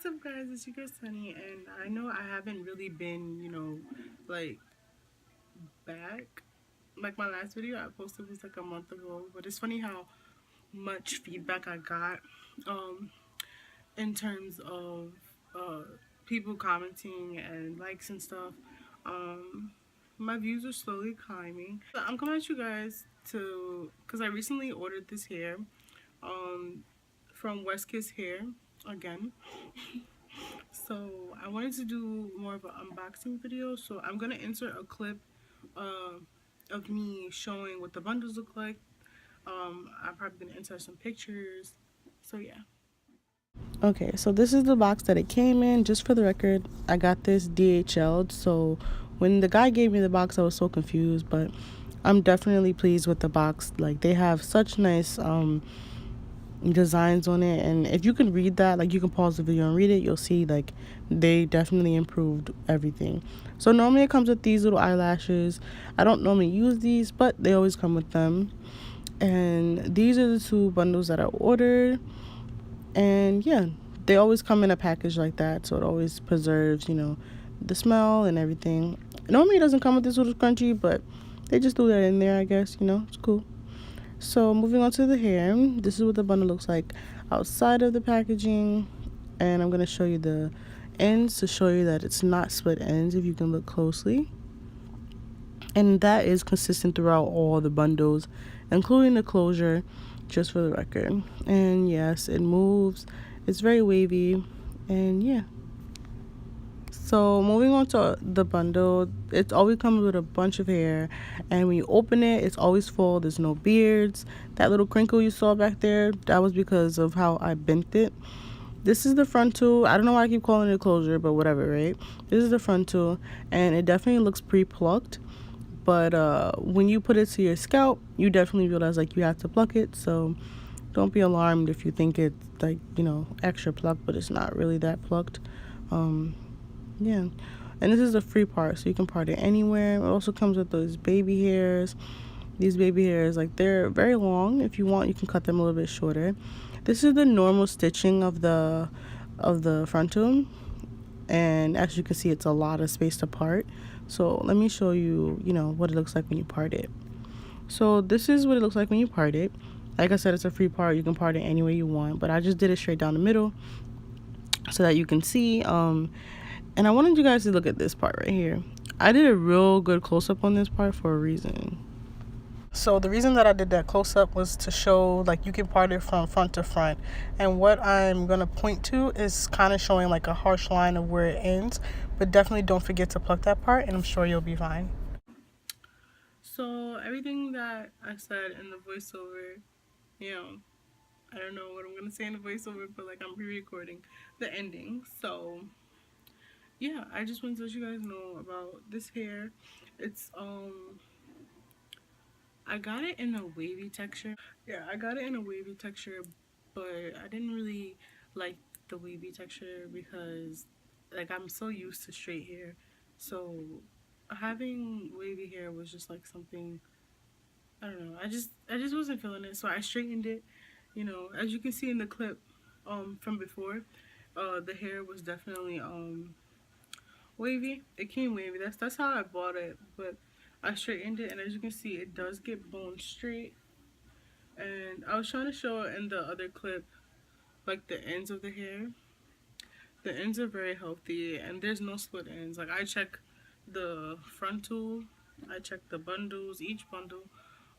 What's up, guys? It's your girl Sunny, and I know I haven't really been, like back. Like my last video I posted was like a month ago, but it's funny how much feedback I got, um, in terms of people commenting and likes and stuff. Um, my views are slowly climbing. So I'm coming at you guys because I recently ordered this hair, um, from West Kiss Hair again. So I wanted to do more of an unboxing video, so I'm gonna insert a clip uh, of me showing what the bundles look like. I'm probably gonna insert some pictures. So yeah. Okay, so this is the box that it came in. Just for the record, I got this DHL. So when the guy gave me the box, I was so confused, but I'm definitely pleased with the box. Like, they have such nice designs on it, and if you can read that, like, you can pause the video and read it, you'll see like they definitely improved everything. So normally it comes with these little eyelashes. I don't normally use these, but they always come with them. And these are the two bundles that I ordered, and yeah, they always come in a package like that, so it always preserves, the smell and everything. Normally it doesn't come with this little scrunchie, but they just threw that in there, I guess. It's cool. So moving on to the hair, this is what the bundle looks like outside of the packaging, and I'm going to show you the ends to show you that it's not split ends if you can look closely. And that is consistent throughout all the bundles, including the closure, just for the record. And yes, it moves. It's very wavy, and yeah. So moving on to the bundle, it always comes with a bunch of hair, and when you open it, it's always full. There's no beards. That little crinkle you saw back there, that was because of how I bent it. This is the frontal. I don't know why I keep calling it a closure, but whatever, right? This is the frontal, and it definitely looks pre-plucked, but when you put it to your scalp, you definitely realize like you have to pluck it. So don't be alarmed if you think it's like, extra plucked, but it's not really that plucked. Yeah, and this is a free part, so you can part it anywhere. It also comes with those baby hairs. These baby hairs, like, they're very long. If you want, you can cut them a little bit shorter. This is the normal stitching of the frontal, and as you can see, it's a lot of space to part. So let me show you, what it looks like when you part it. So this is what it looks like when you part it. Like I said, it's a free part. You can part it any way you want, but I just did it straight down the middle so that you can see. And I wanted you guys to look at this part right here. I did a real good close-up on this part for a reason. So the reason that I did that close-up was to show, like, you can part it from front to front. And what I'm going to point to is kind of showing, like, a harsh line of where it ends. But definitely don't forget to pluck that part, and I'm sure you'll be fine. So everything that I said in the voiceover, I don't know what I'm going to say in the voiceover, but, like, I'm pre-recording the ending. So yeah, I just want to let you guys know about this hair. It's I got it in a wavy texture. Yeah, I got it in a wavy texture, but I didn't really like the wavy texture because, like, I'm so used to straight hair. So having wavy hair was just like something, I don't know. I just wasn't feeling it. So I straightened it. As you can see in the clip from before, the hair was definitely wavy. It came wavy. That's how I bought it, but I straightened it, and as you can see, it does get bone straight. And I was trying to show it in the other clip, like the ends of the hair. The ends are very healthy, and there's no split ends. Like, I check the frontal, I check the bundles, each bundle,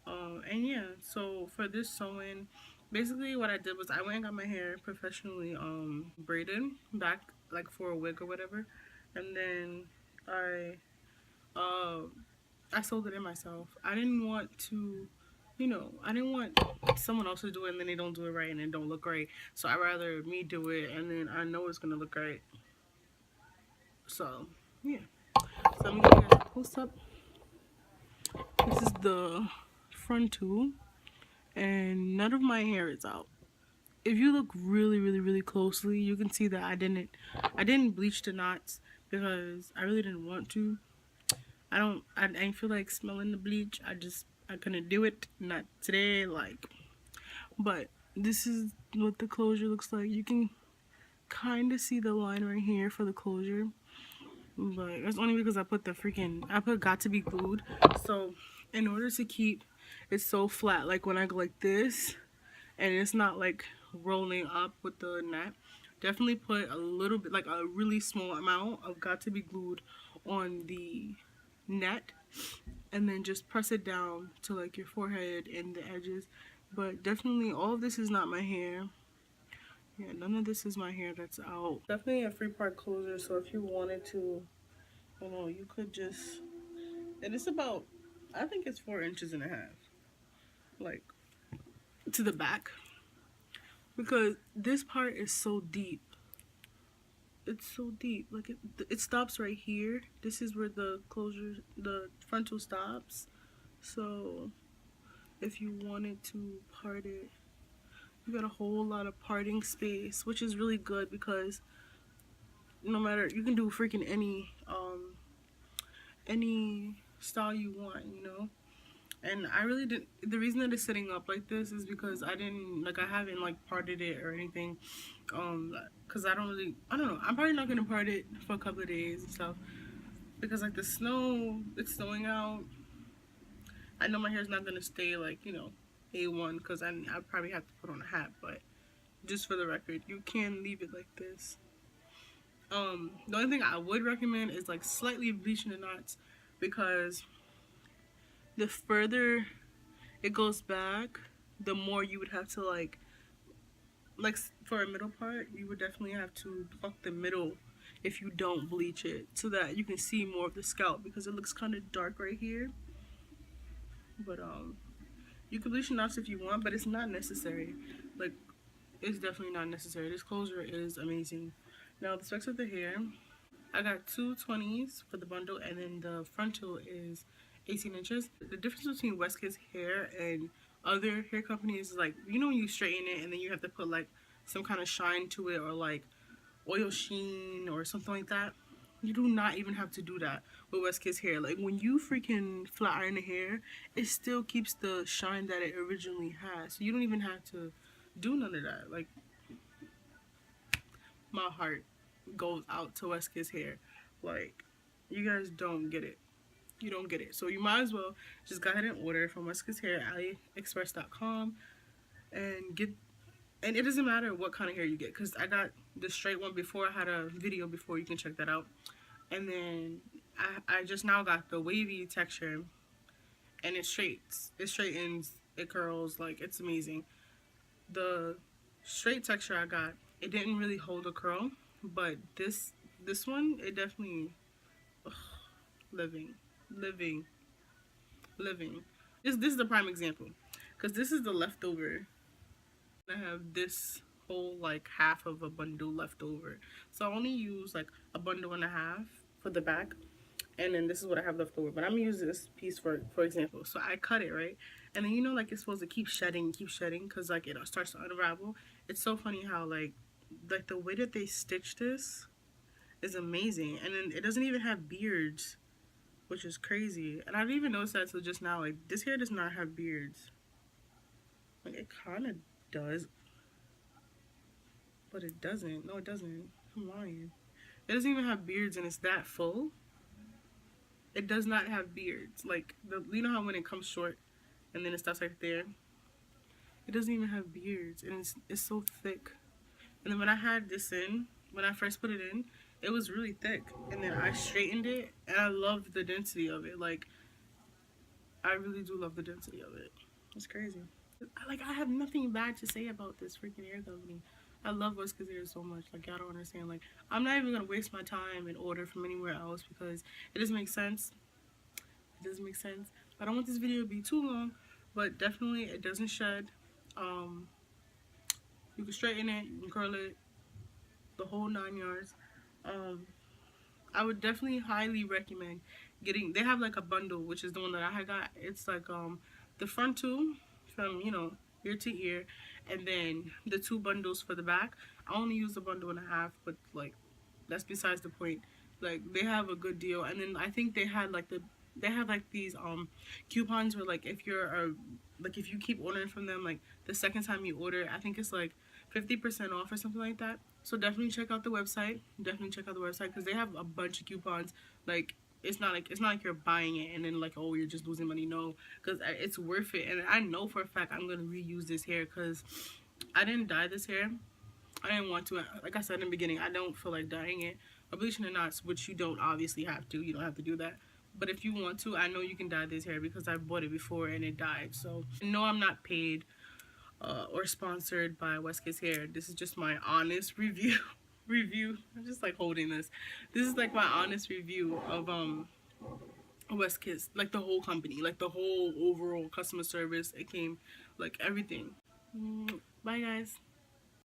and yeah. So for this sewing, basically what I did was I went and got my hair professionally braided back, like, for a wig or whatever, and then uh, I sold it in myself. I didn't want to, I didn't want someone else to do it and then they don't do it right and it don't look right. So I'd rather me do it and then I know it's gonna look right. So yeah. So I'm gonna give you guys a close up. This is the frontal, and none of my hair is out. If you look really, really, really closely, you can see that I didn't bleach the knots because I really didn't want to. I didn't feel like smelling the bleach. I couldn't do it. Not today, like. But this is what the closure looks like. You can kind of see the line right here for the closure, but that's only because I put got to be glued. So in order to keep it so flat, like when I go like this and it's not like rolling up with the net, definitely put a little bit, like a really small amount of got to be glued on the net, and then just press it down to like your forehead and the edges. But definitely all of this is not my hair. Yeah, none of this is my hair that's out. Definitely a free part closer, so if you wanted to, you know, you could just, and it's about, I think it's 4 inches and a half, like to the back, because this part is so deep. It's so deep. Like it stops right here. This is where the closure, the frontal stops. So if you wanted to part it, you got a whole lot of parting space, which is really good because no matter, you can do freaking any style you want, you know. And I really didn't, the reason that it's sitting up like this is because I didn't, like, I haven't like parted it or anything, because I don't know, I'm probably not gonna part it for a couple of days and stuff, because like the snow, it's snowing out. I know my hair's not gonna stay like, you know, A1, because I probably have to put on a hat, but just for the record, you can leave it like this. The only thing I would recommend is like slightly bleaching the knots, because the further it goes back, the more you would have to like for a middle part, you would definitely have to pluck the middle if you don't bleach it, so that you can see more of the scalp, because it looks kind of dark right here. But you can bleach the knots if you want, but it's not necessary. Like, it's definitely not necessary. This closure is amazing. Now the specs of the hair, I got two 20s for the bundle, and then the frontal is 18 inches. The difference between West Kids hair and other hair companies is, like, you know, when you straighten it and then you have to put like some kind of shine to it, or like oil sheen or something like that. You do not even have to do that with West Kids hair. Like, when you freaking flat iron the hair, it still keeps the shine that it originally has. So you don't even have to do none of that. Like, my heart goes out to West Kids hair. Like, you guys don't get it. You don't get it. So you might as well just go ahead and order from West Kids Hair at AliExpress.com and get. And it doesn't matter what kind of hair you get, because I got the straight one before. I had a video before, you can check that out. And then I just now got the wavy texture, and it straightens, it curls, like, it's amazing. The straight texture I got, it didn't really hold a curl, but this one, it definitely, ugh, living, living, living. This is the prime example, because this is the leftover. I have this whole like half of a bundle left over, so I only use like a bundle and a half for the back, and then this is what I have left over. But I'm gonna use this piece for example. So I cut it, right, and then, you know, like, it's supposed to keep shedding, because like it starts to unravel. It's so funny how like the way that they stitch this is amazing, and then it doesn't even have beards, which is crazy. And I didn't even notice that until just now. Like, this hair does not have beards. Like, it kind of does, but it doesn't. No, it doesn't. I'm lying. It doesn't even have beards, and it's that full. It does not have beards. Like, you know how when it comes short and then it stops right there? It doesn't even have beards, and it's so thick. And then when I had this in, when I first put it in, it was really thick. And then I straightened it, and I love the density of it. Like, I really do love the density of it. It's crazy. Like, I have nothing bad to say about this freaking hair company. I love Whiskers hair so much. Like, y'all don't understand. Like, I'm not even gonna waste my time and order from anywhere else, because it doesn't make sense. It doesn't make sense. I don't want this video to be too long, but definitely it doesn't shed. You can straighten it, you can curl it, the whole 9 yards. I would definitely highly recommend getting, they have like a bundle, which is the one that I had got. It's like the front two from, you know, ear to ear, and then the two bundles for the back. I only use a bundle and a half, but like, that's besides the point. Like, they have a good deal. And then I think they had like they have like these coupons where, like, if you're like, if you keep ordering from them, like the second time you order, I think it's like 50% off or something like that. So definitely check out the website. Definitely check out the website because they have a bunch of coupons. Like it's not like you're buying it and then like, oh, you're just losing money. No, because it's worth it. And I know for a fact I'm gonna reuse this hair because I didn't dye this hair. I didn't want to. Like I said in the beginning, I don't feel like dyeing it or bleaching it knots, which you don't obviously have to. You don't have to do that. But if you want to, I know you can dye this hair because I bought it before and it dyed. So no, I'm not paid or sponsored by West Kids Hair. This is just my honest review. Review. I'm just like holding this. This is like my honest review of West Kids, like the whole company, like the whole overall customer service. It came, like everything. Bye guys.